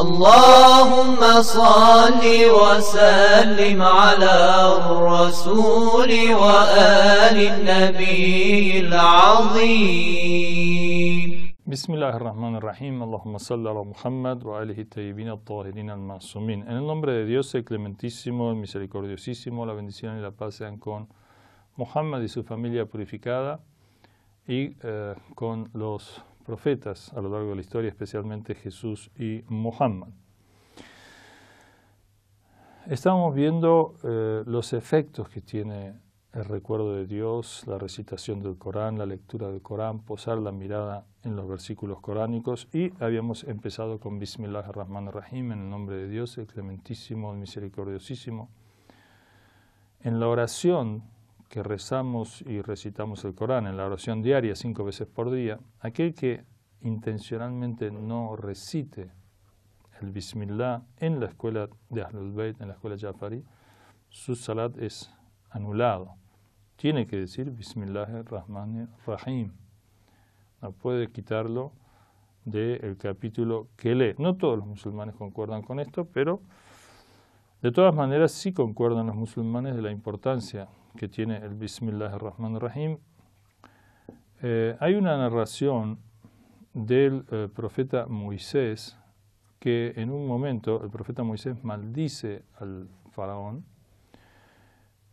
اللهم صل وسلم على الرسول وآل النبي العظيم. بسم الله الرحمن الرحيم. اللهم صل على Muhammad wa alihi tayyibin at-tahirin al-ma'sumin. En el nombre de Dios, el clementísimo, el misericordiosísimo, la bendición y la paz sean con Muhammad y su familia purificada y con los profetas a lo largo de la historia, especialmente Jesús y Muhammad. Estamos viendo los efectos que tiene el recuerdo de Dios, la recitación del Corán, la lectura del Corán, posar la mirada en los versículos coránicos, y habíamos empezado con Bismillah ar-Rahman ar-Rahim, en el nombre de Dios, el clementísimo, el misericordiosísimo. En la oración que rezamos y recitamos el Corán, en la oración diaria 5 veces por día, aquel que intencionalmente no recite el Bismillah en la escuela de Ahlul Bayt, en la escuela Jafari, su salat es anulado. Tiene que decir Bismillahir-Rahmanir-Rahim. No puede quitarlo del capítulo que lee. No todos los musulmanes concuerdan con esto, pero de todas maneras sí concuerdan los musulmanes de la importancia que tiene el Bismillahir-Rahmanir-Rahim. Hay una narración del profeta Moisés que en un momento el profeta Moisés maldice al faraón,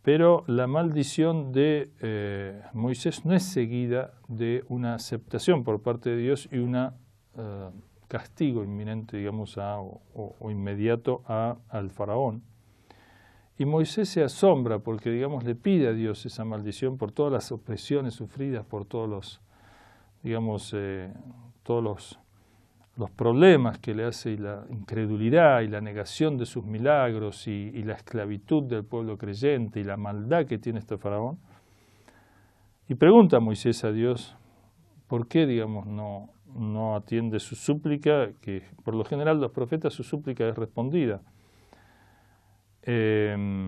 pero la maldición de Moisés no es seguida de una aceptación por parte de Dios y un castigo inminente, digamos, o inmediato al faraón. Y Moisés se asombra porque, digamos, le pide a Dios esa maldición por todas las opresiones sufridas, por todos los, digamos, todos los problemas que le hace, y la incredulidad y la negación de sus milagros y la esclavitud del pueblo creyente y la maldad que tiene este faraón. Y pregunta a Moisés a Dios por qué, digamos, no atiende su súplica, que por lo general los profetas su súplica es respondida. Y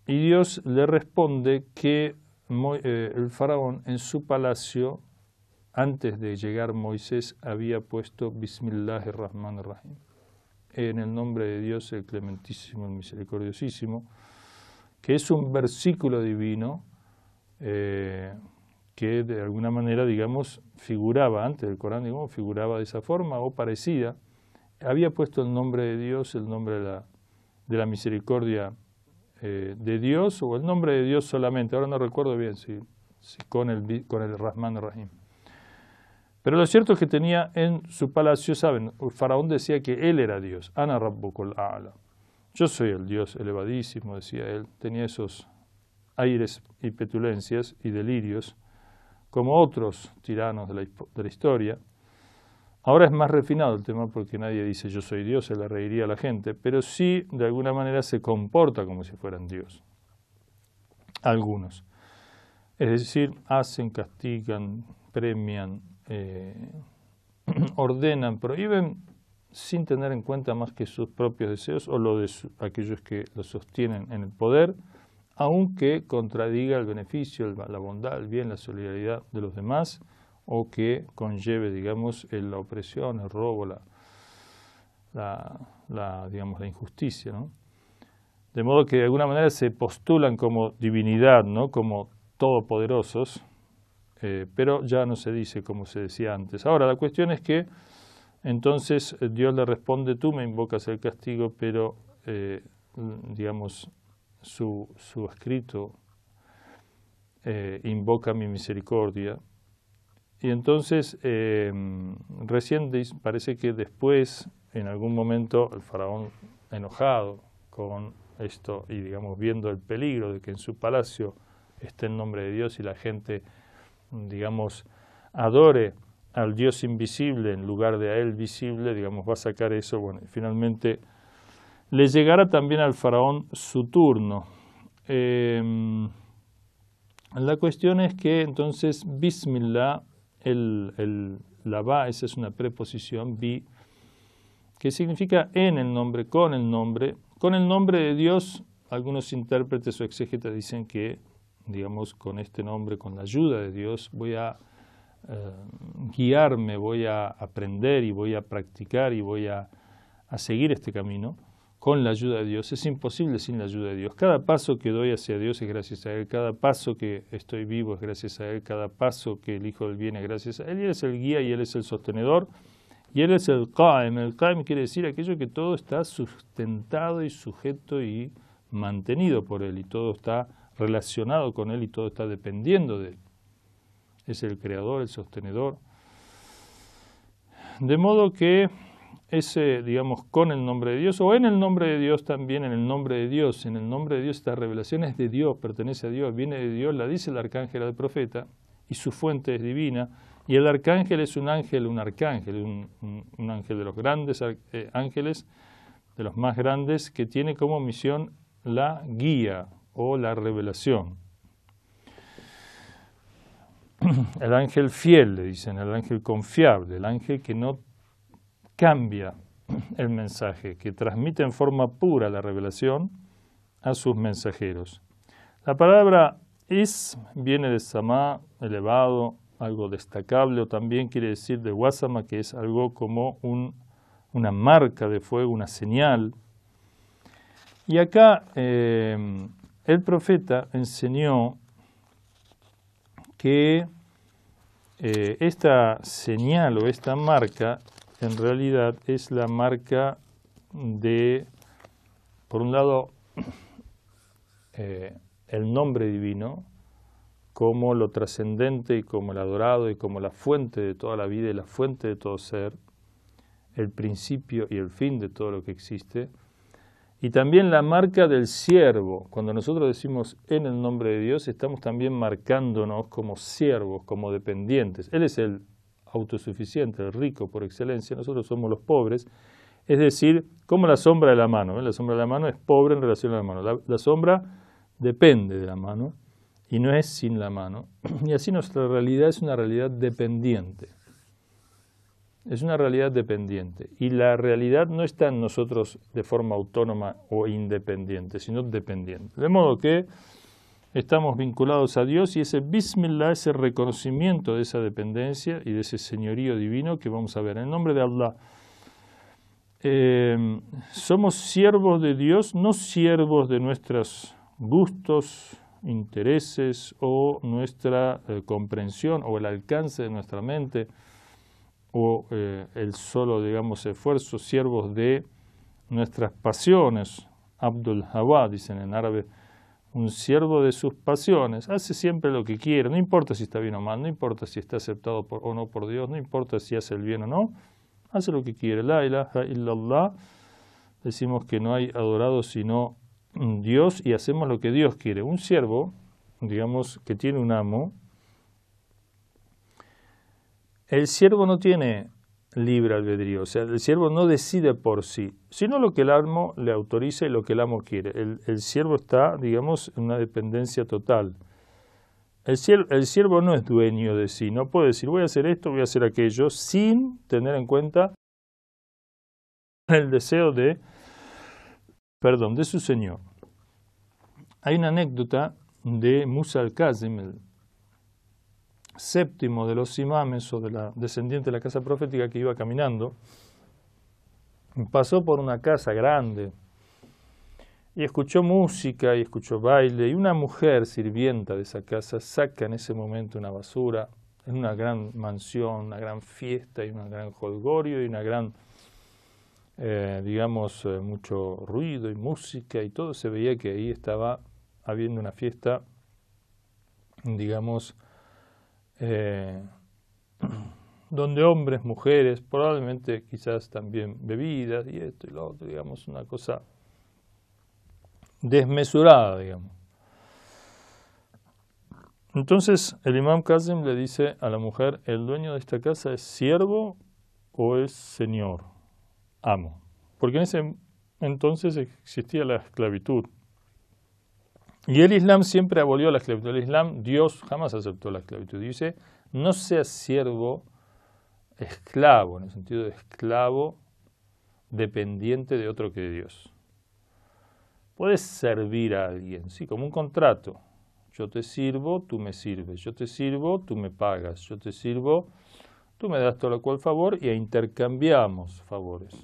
Dios le responde que el faraón en su palacio, antes de llegar Moisés, había puesto Bismillahir-Rahmanir-Rahim, en el nombre de Dios, el clementísimo, el misericordiosísimo, que es un versículo divino que de alguna manera, digamos, figuraba, antes del Corán, digamos, figuraba de esa forma o parecida. Había puesto el nombre de Dios, el nombre de la misericordia de Dios, o el nombre de Dios solamente. Ahora no recuerdo bien si con el Rahman-Rahim. Pero lo cierto es que tenía en su palacio, saben, el faraón decía que él era Dios. Ana Rabbukul A'la. Yo soy el Dios elevadísimo, decía él. Tenía esos aires y petulencias y delirios, como otros tiranos de la historia. Ahora es más refinado el tema porque nadie dice yo soy Dios, se le reiría a la gente, pero sí de alguna manera se comporta como si fueran Dios. Algunos. Es decir, hacen, castigan, premian, ordenan, prohíben sin tener en cuenta más que sus propios deseos o lo de aquellos que los sostienen en el poder, aunque contradiga el beneficio, la bondad, el bien, la solidaridad de los demás, o que conlleve, digamos, la opresión, el robo, digamos, la injusticia, ¿no? De modo que de alguna manera se postulan como divinidad, ¿no? Como todopoderosos, pero ya no se dice como se decía antes. Ahora, la cuestión es que entonces Dios le responde, tú me invocas el castigo, pero, digamos, su escrito invoca mi misericordia. Y entonces, recién parece que después, en algún momento, el faraón, enojado con esto y, digamos, viendo el peligro de que en su palacio esté el nombre de Dios y la gente, digamos, adore al Dios invisible en lugar de a él visible, digamos, va a sacar eso. Bueno, y finalmente le llegará también al faraón su turno. La cuestión es que entonces Bismillah, la ba, esa es una preposición, bi, que significa en el nombre, con el nombre de Dios. Algunos intérpretes o exégetas dicen que, digamos, con este nombre, con la ayuda de Dios, voy a guiarme, voy a aprender y voy a practicar y voy a a seguir este camino con la ayuda de Dios. Es imposible sin la ayuda de Dios. Cada paso que doy hacia Dios es gracias a Él. Cada paso que estoy vivo es gracias a Él. Cada paso que elijo el bien es gracias a Él. Y Él es el guía y Él es el sostenedor. Y Él es el Qaim. El Qaim quiere decir aquello que todo está sustentado y sujeto y mantenido por Él. Y todo está relacionado con Él y todo está dependiendo de Él. Es el creador, el sostenedor. De modo que ese, digamos, con el nombre de Dios, o en el nombre de Dios también, en el nombre de Dios, esta revelación es de Dios, pertenece a Dios, viene de Dios, la dice el arcángel al profeta, y su fuente es divina, y el arcángel es un ángel, un arcángel, un ángel de los grandes ángeles, de los más grandes, que tiene como misión la guía o la revelación. El ángel fiel, le dicen, el ángel confiable, el ángel que no cambia el mensaje, que transmite en forma pura la revelación a sus mensajeros. La palabra is viene de samá, elevado, algo destacable, o también quiere decir de wasama, que es algo como una marca de fuego, una señal. Y acá el profeta enseñó que esta señal o esta marca en realidad es la marca de, por un lado, el nombre divino como lo trascendente y como el adorado y como la fuente de toda la vida y la fuente de todo ser, el principio y el fin de todo lo que existe. Y también la marca del siervo. Cuando nosotros decimos en el nombre de Dios, estamos también marcándonos como siervos, como dependientes. Él es el autosuficiente, el rico por excelencia, nosotros somos los pobres. Es decir, como la sombra de la mano. La sombra de la mano es pobre en relación a la mano. La sombra depende de la mano y no es sin la mano. Y así nuestra realidad es una realidad dependiente. Es una realidad dependiente y la realidad no está en nosotros de forma autónoma o independiente, sino dependiente. De modo que estamos vinculados a Dios y ese Bismillah, ese reconocimiento de esa dependencia y de ese señorío divino que vamos a ver. En el nombre de Allah, somos siervos de Dios, no siervos de nuestros gustos, intereses o nuestra comprensión o el alcance de nuestra mente, o el solo, digamos, esfuerzo, siervos de nuestras pasiones. Abdul Hawa, dicen en árabe, un siervo de sus pasiones, hace siempre lo que quiere, no importa si está bien o mal, no importa si está aceptado o no por Dios, no importa si hace el bien o no, hace lo que quiere. La ilaha illallah, decimos que no hay adorado sino Dios y hacemos lo que Dios quiere. Un siervo, digamos, que tiene un amo, el siervo no tiene libre albedrío, o sea, el siervo no decide por sí, sino lo que el amo le autoriza y lo que el amo quiere. El siervo está, digamos, en una dependencia total. El siervo no es dueño de sí, no puede decir voy a hacer esto, voy a hacer aquello, sin tener en cuenta el deseo de su señor. Hay una anécdota de Musa al-Kazim, el séptimo de los imames o de la descendiente de la casa profética, que iba caminando, pasó por una casa grande y escuchó música y escuchó baile, y una mujer sirvienta de esa casa saca en ese momento una basura en una gran mansión, una gran fiesta y un gran jolgorio y una gran, mucho ruido y música y todo. Se veía que ahí estaba habiendo una fiesta, digamos, donde hombres, mujeres, probablemente quizás también bebidas y esto y lo otro, digamos, una cosa desmesurada, digamos. Entonces el imam Kazim le dice a la mujer, ¿el dueño de esta casa es siervo o es señor, amo? Porque en ese entonces existía la esclavitud. Y el Islam siempre abolió la esclavitud. El Islam, Dios jamás aceptó la esclavitud. Dice, no seas siervo, esclavo, en el sentido de esclavo dependiente de otro que de Dios. Puedes servir a alguien, sí, como un contrato. Yo te sirvo, tú me sirves. Yo te sirvo, tú me pagas. Yo te sirvo, tú me das todo lo cual favor y intercambiamos favores.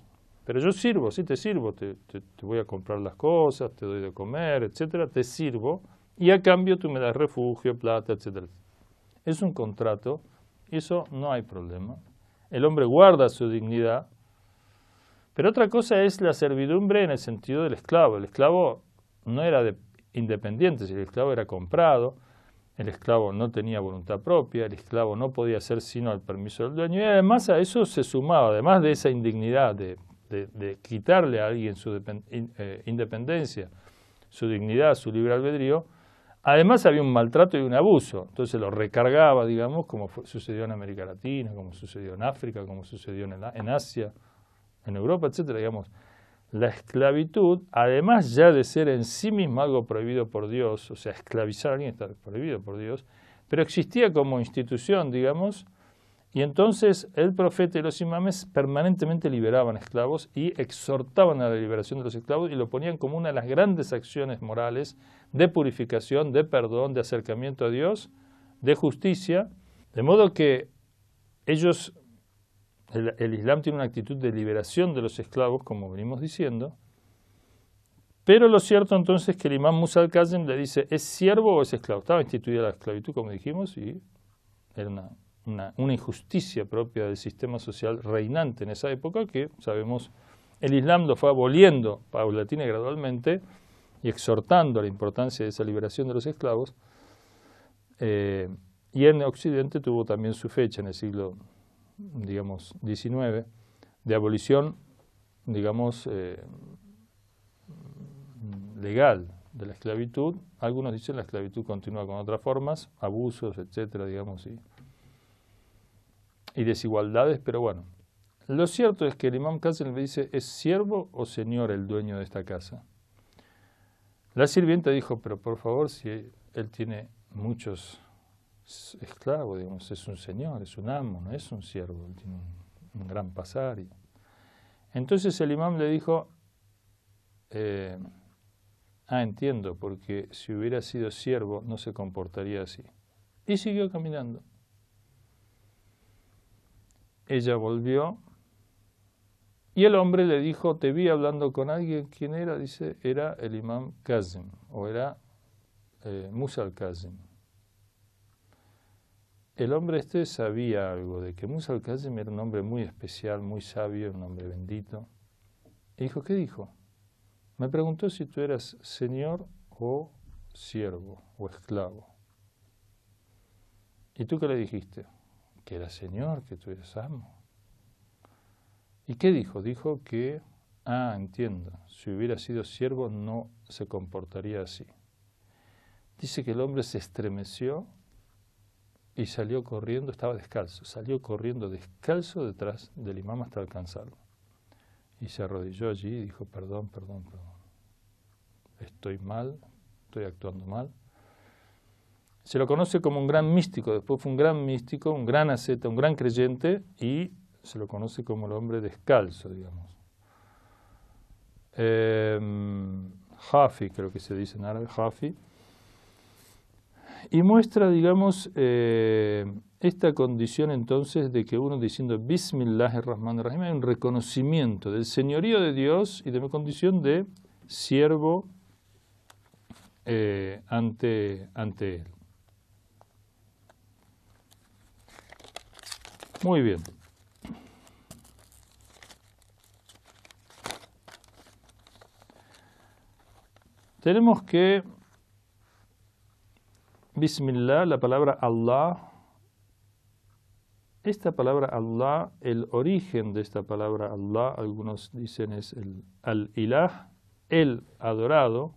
pero yo sirvo, sí te sirvo, te voy a comprar las cosas, te doy de comer, etcétera, te sirvo, y a cambio tú me das refugio, plata, etcétera. Es un contrato, y eso no hay problema. El hombre guarda su dignidad, pero otra cosa es la servidumbre en el sentido del esclavo. El esclavo no era independiente, el esclavo era comprado, el esclavo no tenía voluntad propia, el esclavo no podía hacer sino al permiso del dueño, y además a eso se sumaba, además de esa indignidad de quitarle a alguien su independencia, su dignidad, su libre albedrío, además había un maltrato y un abuso. Entonces lo recargaba, digamos, como sucedió en América Latina, como sucedió en África, como sucedió en Asia, en Europa, etcétera, digamos. La esclavitud, además ya de ser en sí misma algo prohibido por Dios, o sea, esclavizar a alguien está prohibido por Dios, pero existía como institución, digamos, y entonces el profeta y los imames permanentemente liberaban esclavos y exhortaban a la liberación de los esclavos y lo ponían como una de las grandes acciones morales de purificación, de perdón, de acercamiento a Dios, de justicia, de modo que ellos... El Islam tiene una actitud de liberación de los esclavos, como venimos diciendo, pero lo cierto entonces es que el imam Musa al-Kazim le dice, ¿es siervo o es esclavo? Estaba instituida la esclavitud, como dijimos, y era una injusticia propia del sistema social reinante en esa época que, sabemos, el Islam lo fue aboliendo paulatina y gradualmente y exhortando la importancia de esa liberación de los esclavos, y en Occidente tuvo también su fecha en el siglo digamos, 19, de abolición, digamos, legal de la esclavitud. Algunos dicen la esclavitud continúa con otras formas, abusos, etcétera, digamos, y desigualdades, pero bueno. Lo cierto es que el imam Kazim le dice, ¿es siervo o señor el dueño de esta casa? La sirvienta dijo, pero por favor, si él tiene muchos esclavo, digamos, es un señor, es un amo, no es un siervo, él tiene un gran pasar. Entonces el imam le dijo, entiendo, porque si hubiera sido siervo no se comportaría así. Y siguió caminando. Ella volvió y el hombre le dijo, te vi hablando con alguien. ¿Quién era? Dice, era el imam Kazim, o era Musa al-Kazim. El hombre este sabía algo de que Musa al-Kazim era un hombre muy especial, muy sabio, un hombre bendito. Y dijo, ¿qué dijo? Me preguntó si tú eras señor o siervo o esclavo. ¿Y tú qué le dijiste? Que era señor, que tú eres amo. ¿Y qué dijo? Dijo que, entiendo, si hubiera sido siervo no se comportaría así. Dice que el hombre se estremeció y salió corriendo, estaba descalzo, salió corriendo descalzo detrás del imam hasta alcanzarlo. Y se arrodilló allí y dijo, perdón, estoy mal, estoy actuando mal. Se lo conoce como un gran místico, después fue un gran místico, un gran asceta, un gran creyente, y se lo conoce como el hombre descalzo, digamos. Hafi, creo que se dice en árabe, Hafi. Y muestra, digamos, esta condición entonces de que uno diciendo Bismillahirrahmanirrahim hay un reconocimiento del señorío de Dios y de mi condición de siervo ante Él. Muy bien. Tenemos que Bismillah, la palabra Allah, esta palabra Allah, el origen de esta palabra Allah, algunos dicen es el al-ilah, el adorado,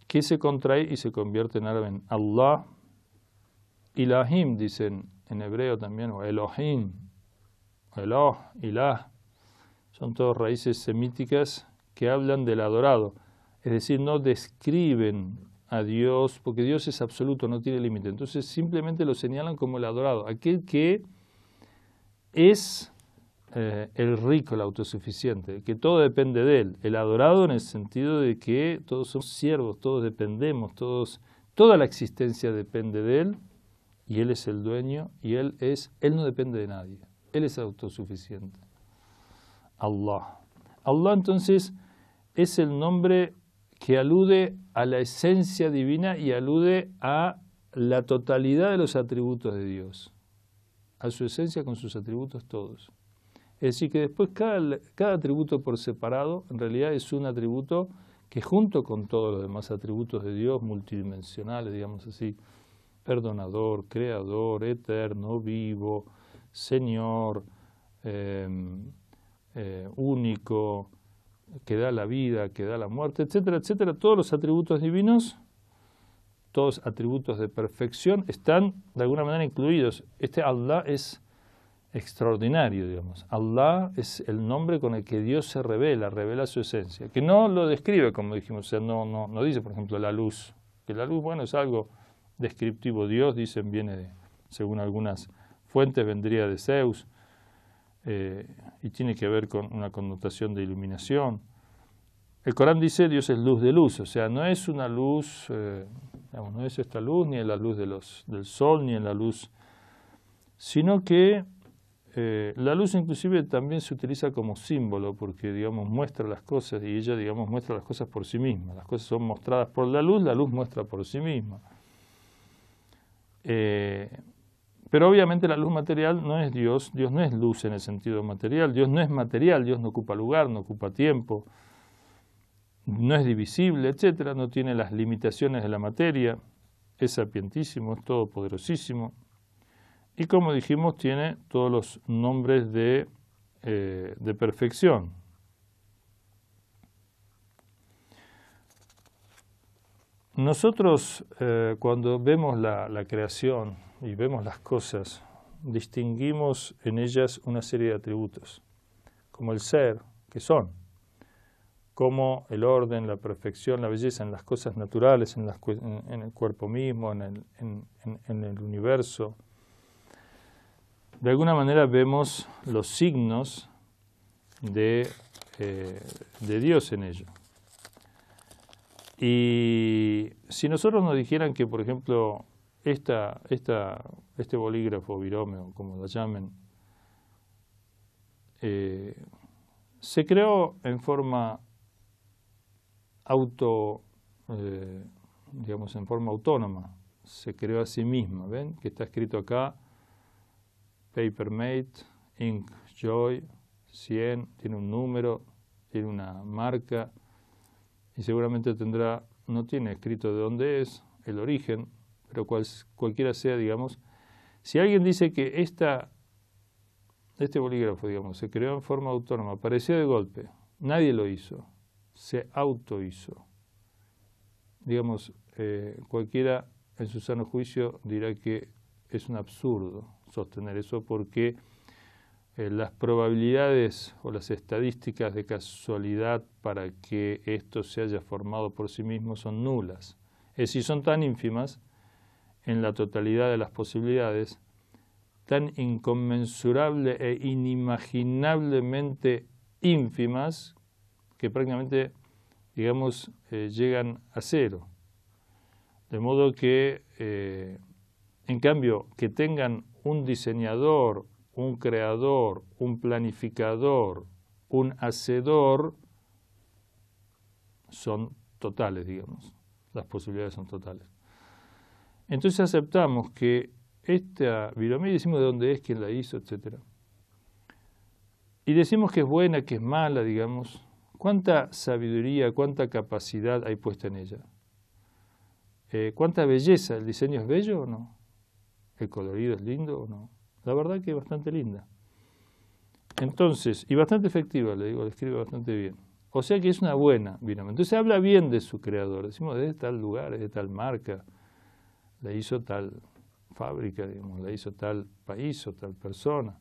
que se contrae y se convierte en árabe en Allah. Ilahim dicen en hebreo también, o Elohim, Eloh, Ilah, son todas raíces semíticas que hablan del adorado, es decir, no describen a Dios, porque Dios es absoluto, no tiene límite. Entonces simplemente lo señalan como el adorado, aquel que es el rico, el autosuficiente, que todo depende de él. El adorado en el sentido de que todos somos siervos, todos dependemos, toda la existencia depende de él, y él es el dueño, y él no depende de nadie, él es autosuficiente. Allah. Allah entonces es el nombre que alude a la esencia divina y alude a la totalidad de los atributos de Dios, a su esencia con sus atributos todos. Es decir, que después cada atributo por separado en realidad es un atributo que junto con todos los demás atributos de Dios multidimensionales, digamos así, perdonador, creador, eterno, vivo, Señor, único, que da la vida, que da la muerte, etcétera, etcétera, todos los atributos divinos, todos atributos de perfección están de alguna manera incluidos. Este Allah es extraordinario, digamos. Allah es el nombre con el que Dios se revela su esencia, que no lo describe, como dijimos, o sea, no dice, por ejemplo, la luz, que la luz, bueno, es algo descriptivo. Dios, dicen, según algunas fuentes, vendría de Zeus, y tiene que ver con una connotación de iluminación. El Corán dice Dios es luz de luz, o sea, no es una luz, digamos, no es esta luz, ni en la luz del sol, ni en la luz, sino que la luz inclusive también se utiliza como símbolo, porque, digamos, muestra las cosas, y ella, digamos, muestra las cosas por sí misma. Las cosas son mostradas por la luz muestra por sí misma. Pero obviamente la luz material no es Dios no es luz en el sentido material, Dios no es material, Dios no ocupa lugar, no ocupa tiempo, no es divisible, etcétera, no tiene las limitaciones de la materia, es sapientísimo, es todopoderosísimo, y como dijimos, tiene todos los nombres de perfección. Nosotros cuando vemos la creación y vemos las cosas, distinguimos en ellas una serie de atributos, como el ser, que son, como el orden, la perfección, la belleza en las cosas naturales, en el cuerpo mismo, en el universo. De alguna manera vemos los signos de Dios en ello. Y si nosotros nos dijeran que, por ejemplo, este bolígrafo, virome, o como lo llamen, se creó en forma digamos, en forma autónoma, se creó a sí misma, ¿ven? Que está escrito acá, Papermate, Ink Joy, 100, tiene un número, tiene una marca, y seguramente no tiene escrito de dónde es, el origen, pero cualquiera sea, digamos, si alguien dice que este bolígrafo, digamos, se creó en forma autónoma, apareció de golpe, nadie lo hizo, se autohizo. Digamos, cualquiera en su sano juicio dirá que es un absurdo sostener eso porque las probabilidades o las estadísticas de casualidad para que esto se haya formado por sí mismo son nulas. Es decir, son tan ínfimas en la totalidad de las posibilidades, tan inconmensurable e inimaginablemente ínfimas que prácticamente, digamos, llegan a cero. De modo que, en cambio, que tengan un diseñador, un creador, un planificador, un hacedor, son totales, digamos. Las posibilidades son totales. Entonces aceptamos que esta virome, decimos de dónde es, quién la hizo, etc. Y decimos que es buena, que es mala, digamos. ¿Cuánta sabiduría, cuánta capacidad hay puesta en ella? ¿Cuánta belleza? ¿El diseño es bello o no? ¿El colorido es lindo o no? La verdad que es bastante linda. Entonces, y bastante efectiva, le digo, le escribe bastante bien. O sea que es una buena virome. Entonces habla bien de su creador. Decimos, de tal lugar, de tal marca, la hizo tal fábrica, digamos, la hizo tal país o tal persona.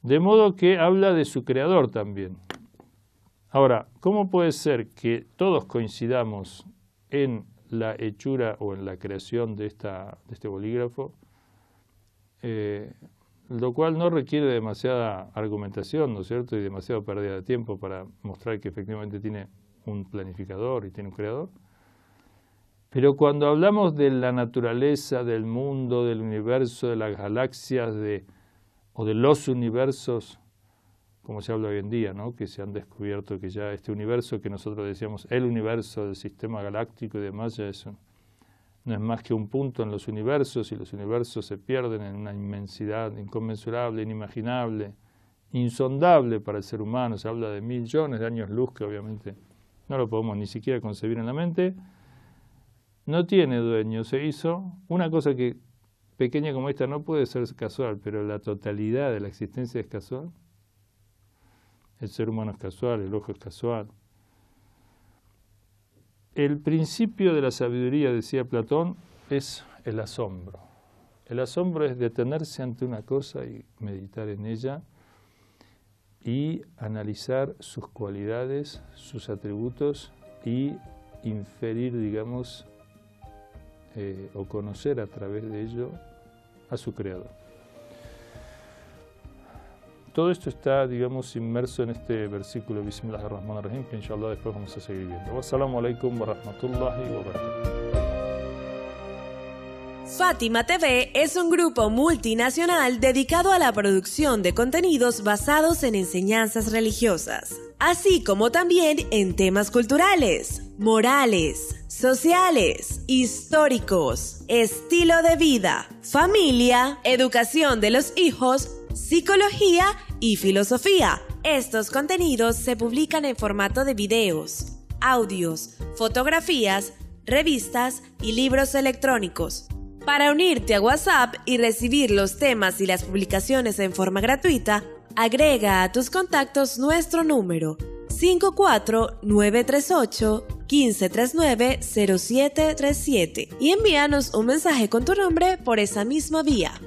De modo que habla de su creador también. Ahora, ¿cómo puede ser que todos coincidamos en la hechura o en la creación de este bolígrafo? Lo cual no requiere demasiada argumentación, ¿no es cierto?, y demasiada pérdida de tiempo para mostrar que efectivamente tiene un planificador y tiene un creador. Pero cuando hablamos de la naturaleza, del mundo, del universo, de las galaxias o de los universos, como se habla hoy en día, ¿no? Que se han descubierto que ya este universo que nosotros decíamos, el universo del sistema galáctico y demás, ya eso no es más que un punto en los universos, y los universos se pierden en una inmensidad inconmensurable, inimaginable, insondable para el ser humano. Se habla de millones de años luz que obviamente no lo podemos ni siquiera concebir en la mente. No tiene dueño, se hizo una cosa que pequeña como esta no puede ser casual, pero la totalidad de la existencia es casual. El ser humano es casual, el ojo es casual. El principio de la sabiduría, decía Platón, es el asombro. El asombro es detenerse ante una cosa y meditar en ella y analizar sus cualidades, sus atributos y inferir, digamos, o conocer a través de ello a su creador. Todo esto está, digamos, inmerso en este versículo Bismillahirrahmanirrahim, que inshallah después vamos a seguir viendo. Wassalamu alaikum wa rahmatullahi wa barakatuh. Fátima TV es un grupo multinacional dedicado a la producción de contenidos basados en enseñanzas religiosas, así como también en temas culturales, morales, sociales, históricos, estilo de vida, familia, educación de los hijos, psicología y filosofía. Estos contenidos se publican en formato de videos, audios, fotografías, revistas y libros electrónicos. Para unirte a WhatsApp y recibir los temas y las publicaciones en forma gratuita, agrega a tus contactos nuestro número 54938-1539-0737 y envíanos un mensaje con tu nombre por esa misma vía.